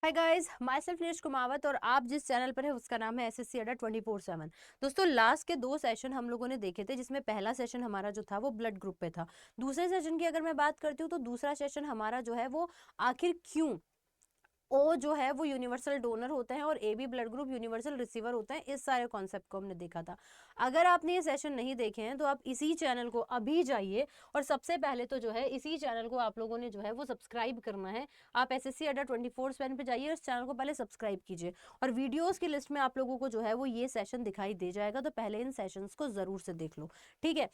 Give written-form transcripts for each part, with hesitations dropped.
Hi guys, my self Neeraj Kumawat और आप जिस चैनल पर है उसका नाम है एसएससी अड्डा 24/7। दोस्तों, लास्ट के 2 सेशन हम लोगों ने देखे थे, जिसमें पहला सेशन हमारा जो था वो ब्लड ग्रुप पे था। दूसरे सेशन की अगर मैं बात करती हूँ तो दूसरा सेशन हमारा जो है वो आखिर क्यों ओ जो है वो यूनिवर्सल डोनर होते हैं और A B blood group universal receiver होते हैं, इस सारे कॉन्सेप्ट को हमने देखा था। अगर आपने ये सेशन नहीं देखे हैं तो आप इसी चैनल को अभी जाइए और सबसे पहले तो जो है इसी चैनल को आप लोगों ने जो है वो सब्सक्राइब करना है। आप एसएससी अड्डा 24/7 पे जाइए और इस चैनल को पहले सब्सक्राइब कीजिए और वीडियोस की लिस्ट में आप लोगों को जो है वो ये सेशन दिखाई दे जाएगा, तो पहले इन सेशंस को जरूर से देख लो। ठीक है,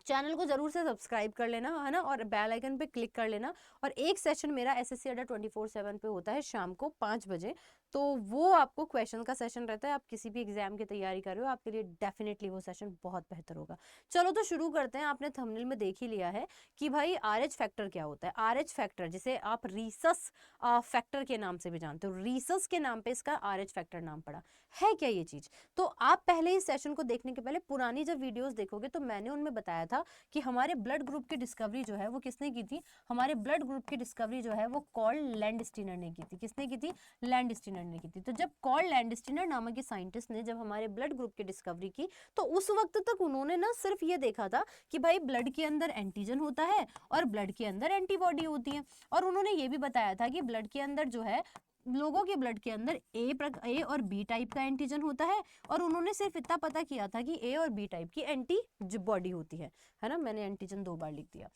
चैनल को जरूर से सब्सक्राइब कर लेना है ना, और बेल आइकन पे क्लिक कर लेना। और एक सेशन मेरा एसएससी अड्डा 24/7 पे होता है शाम को 5 बजे, तो वो आपको क्वेश्चन का सेशन रहता है। आप किसी भी एग्जाम की तैयारी कर रहे हो, आपके लिए डेफिनेटली वो सेशन बहुत बेहतर होगा। चलो तो शुरू करते हैं। आपने थंबनेल में देख ही लिया है कि भाई आरएच फैक्टर क्या होता है। आरएच फैक्टर जिसे आप रीसस फैक्टर के नाम से भी जानते हो, रीसस के नाम पे इसका आरएच फैक्टर नाम पड़ा है। क्या ये चीज? तो आप पहले इस सेशन को देखने के पहले पुरानी जब वीडियोस देखोगे तो मैंने उनमें बताया था कि हमारे ब्लड ग्रुप की डिस्कवरी जो है वो किसने की थी। हमारे ब्लड ग्रुप की डिस्कवरी जो है वो कॉल लैंडस्टीनर ने की थी। किसने की थी? लैंडस्टीनर ने की थी। तो जब कॉल लैंडस्टीनर नामक के साइंटिस्ट ने जब हमारे ब्लड ग्रुप की डिस्कवरी की, तो उस वक्त तक उन्होंने ना सिर्फ ये देखा था कि भाई ब्लड के अंदर एंटीजन होता है और ब्लड के अंदर एंटीबॉडी होती है। और उन्होंने ये भी बताया था कि ब्लड के अंदर जो है, लोगों के ब्लड के अंदर ए और बी टाइप का एंटीजन होता है। और उन्होंने सिर्फ इतना पता किया था कि ए और बी टाइप की एंटी बॉडी होती है ना। मैंने एंटीजन 2 बार लिख दिया।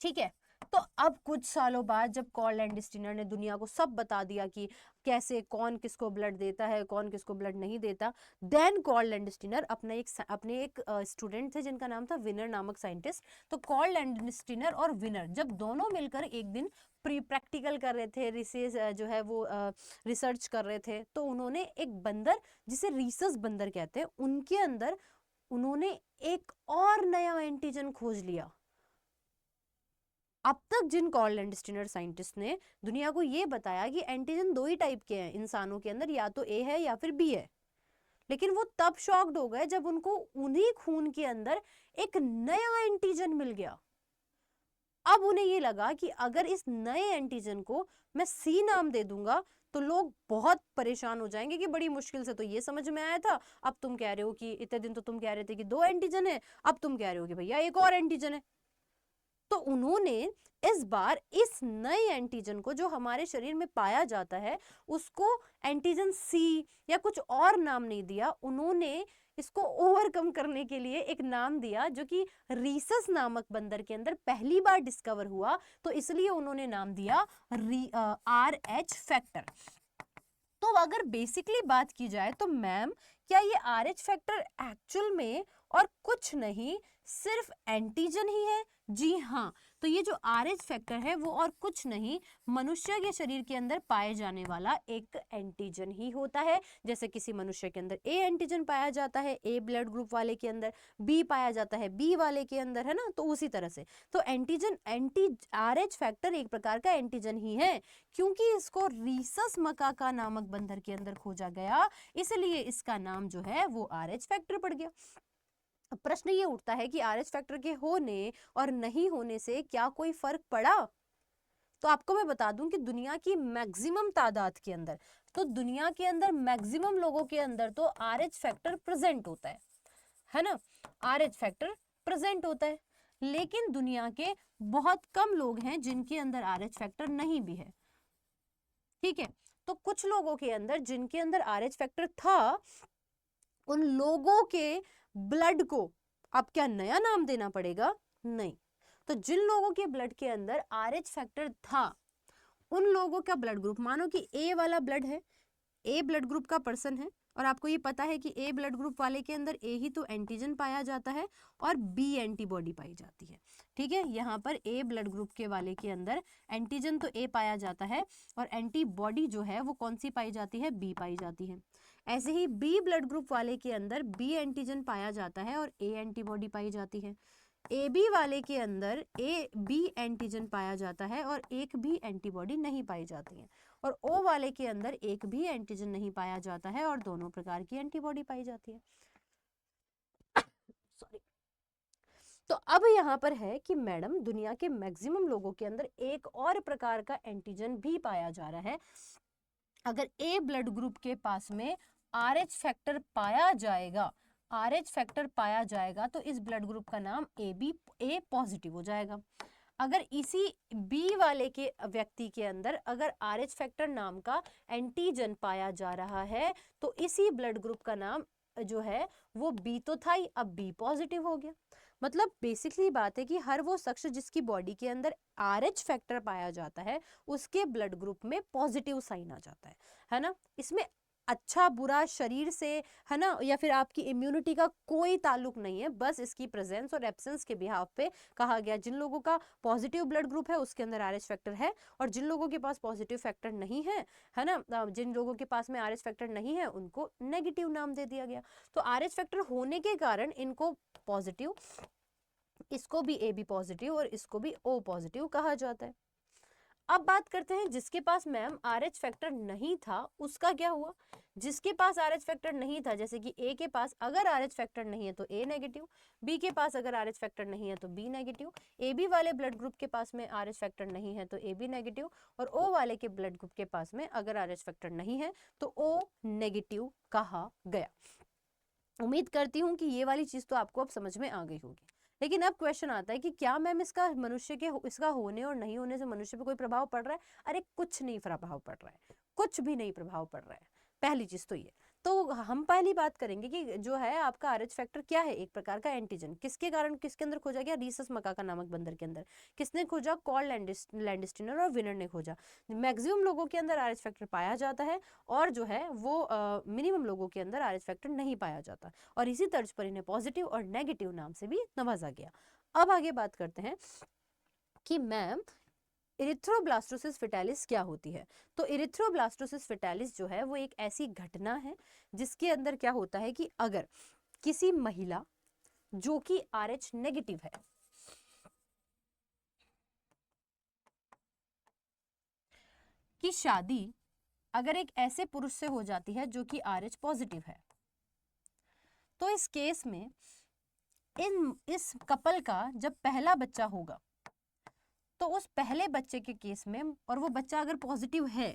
ठीक है, तो अब कुछ सालों बाद जब कॉल लैंडस्टीनर ने दुनिया को सब बता दिया कि कैसे कौन किसको ब्लड देता है, कौन किसको ब्लड नहीं देता, देन कॉल लैंडस्टीनर अपने एक स्टूडेंट थे जिनका नाम था विनर नामक साइंटिस्ट। तो कॉल लैंडस्टीनर और विनर जब दोनों मिलकर एक दिन प्री प्रैक्टिकल कर रहे थे, रिसर्च जो है वो रिसर्च कर रहे थे, तो उन्होंने एक बंदर जिसे रीसस बंदर कहते हैं उनके अंदर उन्होंने एक और नया एंटीजन खोज लिया। अब तक जिन कॉल लैंडस्टीनर साइंटिस्ट ने दुनिया को यह बताया कि एंटीजन 2 ही टाइप के हैं इंसानों के अंदर, या तो ए है या फिर बी है, लेकिन वो तब शॉक्ड हो गए जब उनको उन्हीं खून के अंदर एक नया एंटीजन मिल गया। अब उन्हें ये लगा कि अगर इस नए एंटीजन को मैं सी नाम दे दूंगा तो लोग बहुत परेशान हो जाएंगे कि बड़ी मुश्किल से तो ये समझ में आया था, अब तुम कह रहे हो कि इतने दिन तो तुम कह रहे थे कि 2 एंटीजन है, अब तुम कह रहे हो कि भैया एक और एंटीजन है। तो उन्होंने इस बार इस नए एंटीजन को जो हमारे शरीर में पाया जाता है उसको एंटीजन सी या कुछ और नाम नहीं दिया, उन्होंने इसको ओवरकम करने के लिए एक नाम दिया जो कि रीसस नामक बंदर के अंदर पहली बार डिस्कवर हुआ, तो इसलिए उन्होंने नाम दिया आर एच फैक्टर। तो अगर बेसिकली बात की जाए तो मैम, क्या ये आर एच फैक्टर एक्चुअल में और कुछ नहीं सिर्फ एंटीजन ही है? जी हाँ, तो ये जो आर एच फैक्टर है वो और कुछ नहीं मनुष्य के शरीर के अंदर पाए जाने वाला एक एंटीजन ही होता है। जैसे किसी मनुष्य के अंदर ए एंटीजन पाया जाता है ए ब्लड ग्रुप वाले के अंदर, बी पाया जाता है बी वाले के अंदर, है ना। तो उसी तरह से तो एंटी आर एच फैक्टर एक प्रकार का एंटीजन ही है, क्योंकि इसको रीसस मकाका नामक बंदर के अंदर खोजा गया, इसलिए इसका नाम जो है वो आर एच फैक्टर पड़ गया। अब प्रश्न ये उठता है कि आर एच फैक्टर के होने और नहीं होने से क्या कोई फर्क पड़ा? तो आपको मैं बता दूं कि दुनिया की मैक्सिमम तादाद के अंदर, तो दुनिया के अंदर मैक्सिमम लोगों के अंदर तो आर एच फैक्टर प्रेजेंट होता है ना। आर एच फैक्टर प्रेजेंट होता है, लेकिन दुनिया के बहुत कम लोग हैं जिनके अंदर आर एच फैक्टर नहीं भी है। ठीक है, तो कुछ लोगों के अंदर जिनके अंदर आर एच फैक्टर था, उन लोगों के ब्लड को अब क्या नया नाम देना पड़ेगा? नहीं। तो जिन लोगों के ब्लड के अंदर आर एच फैक्टर था, उन लोगों का ब्लड ग्रुप, मानो कि ए वाला ब्लड है, ए ब्लड ग्रुप का पर्सन है, और आपको ये पता है कि ए ब्लड ग्रुप वाले के अंदर ए ही तो एंटीजन पाया जाता है और बी एंटीबॉडी पाई जाती है। ठीक है, यहाँ पर ए ब्लड ग्रुप के वाले के अंदर एंटीजन तो ए पाया जाता है और एंटीबॉडी जो है वो कौन सी पाई जाती है? बी पाई जाती है। ऐसे ही बी ब्लड ग्रुप वाले के अंदर बी एंटीजन पाया जाता है और ए एंटीबॉडी पाई जाती है। ए बी वाले के अंदर ए बी एंटीजन पाया जाता है और एक भी एंटीबॉडी नहीं पाई जाती है। और ओ वाले के अंदर एक भी एंटीजन नहीं पाया जाता है और दोनों प्रकार की एंटीबॉडी पाई जाती है। सॉरी। तो अब यहाँ पर है कि मैडम दुनिया के मैक्सिमम लोगों के अंदर एक और प्रकार का एंटीजन भी पाया जा रहा है। अगर ए ब्लड ग्रुप के पास में RH फैक्टर पाया जाएगा, RH फैक्टर पाया जाएगा तो इस ब्लड ग्रुप का नाम ए पॉजिटिव हो जाएगा। अगर इसी बी वाले के व्यक्ति के अंदर अगर RH फैक्टर नाम का एंटीजन पाया जा रहा है तो इसी ब्लड ग्रुप का नाम जो है वो बी तो था ही, अब बी पॉजिटिव हो गया। मतलब बेसिकली बात है कि हर वो शख्स जिसकी बॉडी के अंदर RH फैक्टर पाया जाता है उसके ब्लड ग्रुप में पॉजिटिव साइन आ जाता है ना। इसमें अच्छा बुरा शरीर से, है ना, या फिर आपकी इम्यूनिटी का कोई ताल्लुक नहीं है, बस इसकी प्रेजेंस और एब्सेंस के बिहाफ पे कहा गया। जिन लोगों का पॉजिटिव ब्लड ग्रुप है उसके अंदर RH फैक्टर है, और जिन लोगों के पास पॉजिटिव फैक्टर नहीं है ना, जिन लोगों के पास में RH फैक्टर नहीं है उनको नेगेटिव नाम दे दिया गया। तो RH फैक्टर होने के कारण इनको पॉजिटिव, इसको भी AB पॉजिटिव और इसको भी O पॉजिटिव कहा जाता है। अब बात करते हैं जिसके पास मैम RH फैक्टर नहीं था उसका क्या हुआ। जिसके पास RH फैक्टर नहीं था, जैसे कि A के पास अगर RH फैक्टर नहीं है तो A नेगेटिव, B के पास अगर RH फैक्टर नहीं है तो B नेगेटिव, AB वाले ब्लड ग्रुप के पास में RH फैक्टर नहीं है तो AB नेगेटिव, और O वाले के ब्लड ग्रुप के पास में अगर RH फैक्टर नहीं है तो O नेगेटिव कहा गया। उम्मीद करती हूँ कि ये वाली चीज तो आपको अब समझ में आ गई होगी। लेकिन अब क्वेश्चन आता है कि क्या मैम इसका मनुष्य के इसका होने और नहीं होने से मनुष्य पे कोई प्रभाव पड़ रहा है? अरे कुछ नहीं प्रभाव पड़ रहा है, कुछ भी नहीं प्रभाव पड़ रहा है। पहली चीज तो ये। तो हम पहली बात करेंगे कि जो है आपका RH फैक्टर क्या है, एक प्रकार का एंटीजन। किसके कारण किसके अंदर खोजा गया? रीसस मकाका नामक बंदर के अंदर। किसने खोजा? कॉल लैंडिस्टिनर और विनर ने खोजा। मैक्सिमम लोगों के अंदर RH फैक्टर पाया जाता है और जो है वो मिनिमम लोगों के अंदर RH फैक्टर नहीं पाया जाता, और इसी तर्ज पर इन्हें पॉजिटिव और नेगेटिव नाम से भी नवाजा गया। अब आगे बात करते हैं कि मैम इरिथ्रोब्लास्टोसिस फिटालिस क्या होती है। तो इरिथ्रोब्लास्टोसिस फिटालिस जो है वो एक ऐसी घटना है जिसके अंदर क्या होता है कि अगर किसी महिला जो कि RH नेगेटिव है, की शादी अगर एक ऐसे पुरुष से हो जाती है जो कि RH पॉजिटिव है, तो इस केस में इस कपल का जब पहला बच्चा होगा तो उस पहले बच्चे के केस में, और वो बच्चा अगर पॉजिटिव है,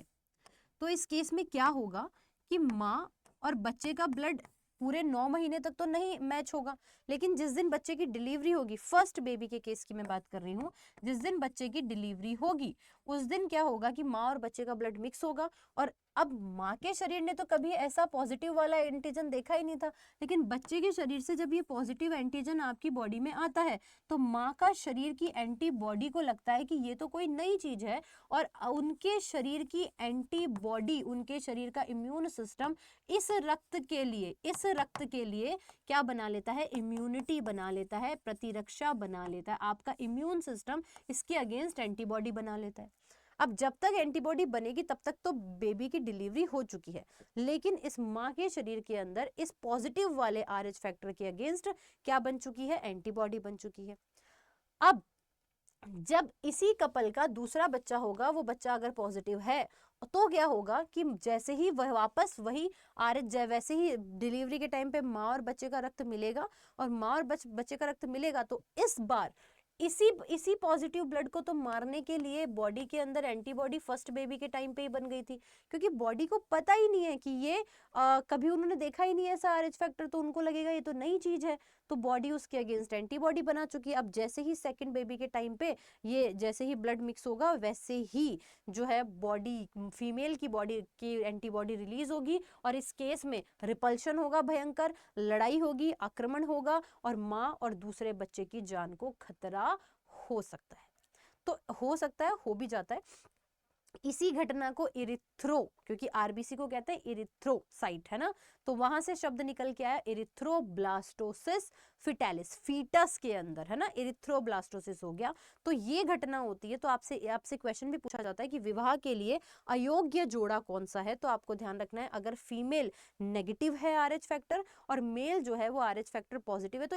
तो इस केस में क्या होगा कि माँ और बच्चे का ब्लड पूरे 9 महीने तक तो नहीं मैच होगा, लेकिन जिस दिन बच्चे की डिलीवरी होगी, फर्स्ट बेबी के केस की मैं बात कर रही हूँ, जिस दिन बच्चे की डिलीवरी होगी उस दिन क्या होगा कि माँ और बच्चे का ब्लड मिक्स होगा। और अब माँ के शरीर ने तो कभी ऐसा पॉजिटिव वाला एंटीजन देखा ही नहीं था, लेकिन बच्चे के शरीर से जब ये पॉजिटिव एंटीजन आपकी बॉडी में आता है तो माँ का शरीर की एंटीबॉडी को लगता है कि ये तो कोई नई चीज है, और उनके शरीर की एंटीबॉडी, उनके शरीर का इम्यून सिस्टम इस रक्त के लिए क्या बना लेता है? इम्यूनिटी बना लेता है, प्रतिरक्षा बना लेता है। आपका इम्यून सिस्टम इसके अगेंस्ट एंटीबॉडी बना लेता है। अब जब तक एंटीबॉडी बनेगी तब तक तो बेबी की डिलीवरी हो चुकी है, लेकिन इस माँ के शरीर के अंदर इस पॉजिटिव वाले RH फैक्टर के अगेंस्ट क्या बन चुकी है? एंटीबॉडी बन चुकी है। अब जब इसी कपल का दूसरा बच्चा होगा, वो बच्चा अगर पॉजिटिव है तो क्या होगा कि जैसे ही वह वापस वही RH, वैसे ही डिलीवरी के टाइम पे माँ और बच्चे का रक्त मिलेगा, और माँ और बच्चे का रक्त मिलेगा तो इस बार इसी पॉजिटिव ब्लड को तो मारने के लिए बॉडी के अंदर एंटीबॉडी फर्स्ट बेबी के टाइम पे ही बन गई थी, क्योंकि बॉडी को पता ही नहीं है कि ये कभी उन्होंने देखा ही नहीं है ऐसा RH फैक्टर, तो उनको लगेगा ये तो नई चीज है, तो बॉडी उसके अगेंस्ट एंटीबॉडी बना चुकी है। अब जैसे ही सेकंड बेबी के टाइम पे ये जैसे ही ब्लड मिक्स होगा वैसे ही जो है बॉडी, फीमेल की बॉडी की एंटीबॉडी रिलीज होगी, और इस केस में रिपल्शन होगा, भयंकर लड़ाई होगी, आक्रमण होगा, और माँ और दूसरे बच्चे की जान को खतरा हो सकता है। तो हो सकता है, हो भी जाता है। इसी घटना को इरिथ्रो, क्योंकि RBC को कहते हैं इरिथ्रोसाइट, है ना, तो वहां से शब्द निकल के आया इरिथ्रोब्लास्टोसिस फिटालिस, फीटस के अंदर, है ना, इरिथ्रोब्लास्टोसिस हो गया। तो ये घटना होती है। तो आपसे क्वेश्चन भी पूछा जाता है कि विवाह के लिए अयोग्य जोड़ा कौन सा है, तो आपको ध्यान रखना है अगर फीमेल नेगेटिव है RH फैक्टर और मेल जो है वो RH फैक्टर पॉजिटिव है, तो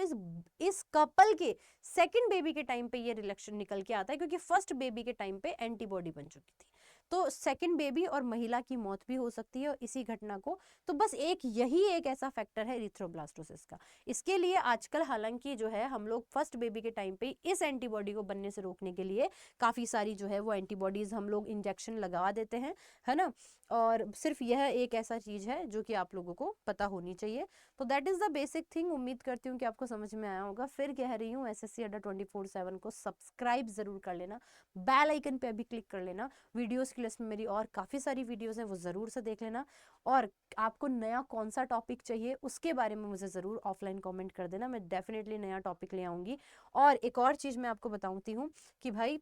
इस कपल के सेकेंड बेबी के टाइम पे ये रिलेशन निकल के आता है, क्योंकि फर्स्ट बेबी के टाइम पे एंटीबॉडी बन चुकी थी। तो सेकंड बेबी और महिला की मौत भी हो सकती है इसी घटना को। तो बस यही एक ऐसा फैक्टर है इरिथ्रोब्लास्टोसिस का। इसके लिए आजकल हालांकि जो है हम लोग फर्स्ट बेबी के टाइम पे इस एंटीबॉडी को बनने से रोकने के लिए काफ़ी सारी जो है वो एंटीबॉडीज़ हम लोग इंजेक्शन लगा देते हैं, है ना। और सिर्फ यह एक ऐसा चीज़ है जो कि आप लोगों को पता होनी चाहिए। तो that is the basic thing. उम्मीद करती हूँ कि आपको समझ में आया होगा। फिर कह रही हूँ SSC अड्डा 24/7 को सब्सक्राइब ज़रूर कर लेना, बेल आइकन पे भी क्लिक कर लेना। वीडियोस की लिस्ट में मेरी और काफ़ी सारी वीडियोस हैं, वो ज़रूर से देख लेना। और आपको नया कौन सा टॉपिक चाहिए उसके बारे में मुझे ज़रूर ऑफलाइन कमेंट कर देना, मैं डेफिनेटली नया टॉपिक ले आऊँगी। और एक और चीज़ मैं आपको बताती हूँ कि भाई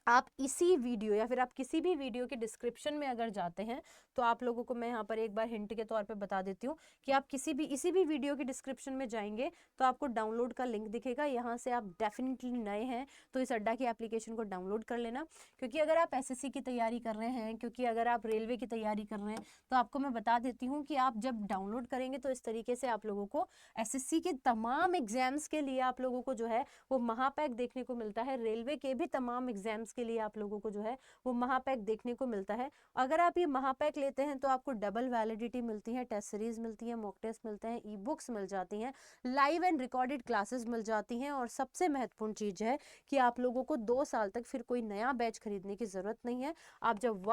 आप इसी वीडियो या फिर आप किसी भी वीडियो के डिस्क्रिप्शन में अगर जाते हैं तो आप लोगों को मैं यहाँ पर एक बार हिंट के तौर पे बता देती हूँ कि आप इसी भी वीडियो के डिस्क्रिप्शन में जाएंगे तो आपको डाउनलोड का लिंक दिखेगा। यहाँ से आप डेफिनेटली नए हैं तो इस अड्डा की एप्लीकेशन को डाउनलोड कर लेना, क्योंकि अगर आप SSC की तैयारी कर रहे हैं, क्योंकि अगर आप रेलवे की तैयारी कर रहे हैं, तो आपको मैं बता देती हूँ कि आप जब डाउनलोड करेंगे तो इस तरीके से आप लोगों को SSC के तमाम एग्जाम्स के लिए आप लोगों को जो है वो महापैक देखने को मिलता है। रेलवे के भी तमाम एग्जाम्स के लिए आप लोगों को जो है वो महापैक देखने को मिलता है। अगर आप ये महापैक लेते हैं तो आपको डबल वैलिडिटी मिलती है, टेस्ट सीरीज मिलती है, मॉक टेस्ट मिलते हैं, ई बुक्स मिल जाती हैं, लाइव एंड रिकॉर्डेड क्लासेस मिल जाती हैं, और सबसे महत्वपूर्ण चीज़ है कि आप लोगों को 2 साल तक फिर कोई नया बैच खरीदने की ज़रूरत नहीं है। आप जब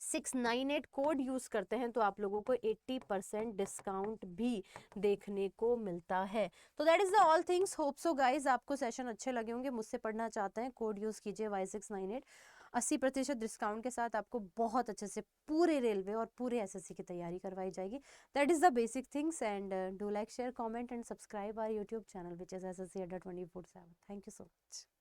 Y698 कोड यूज करते हैं तो आप लोगों को 80% डिस्काउंट भी देखने को मिलता है। तो that is the all things. Hope so guys आपको सेशन अच्छे लगे होंगे। मुझसे पढ़ना चाहते हैं, कोड यूज कीजिए Y698, 80% डिस्काउंट के साथ आपको बहुत अच्छे से पूरे रेलवे और पूरे SSC की तैयारी करवाई जाएगी। That is the basic things and do like, share, comment and subscribe our YouTube channel which is SSC Adda 24/7। Thank you so much.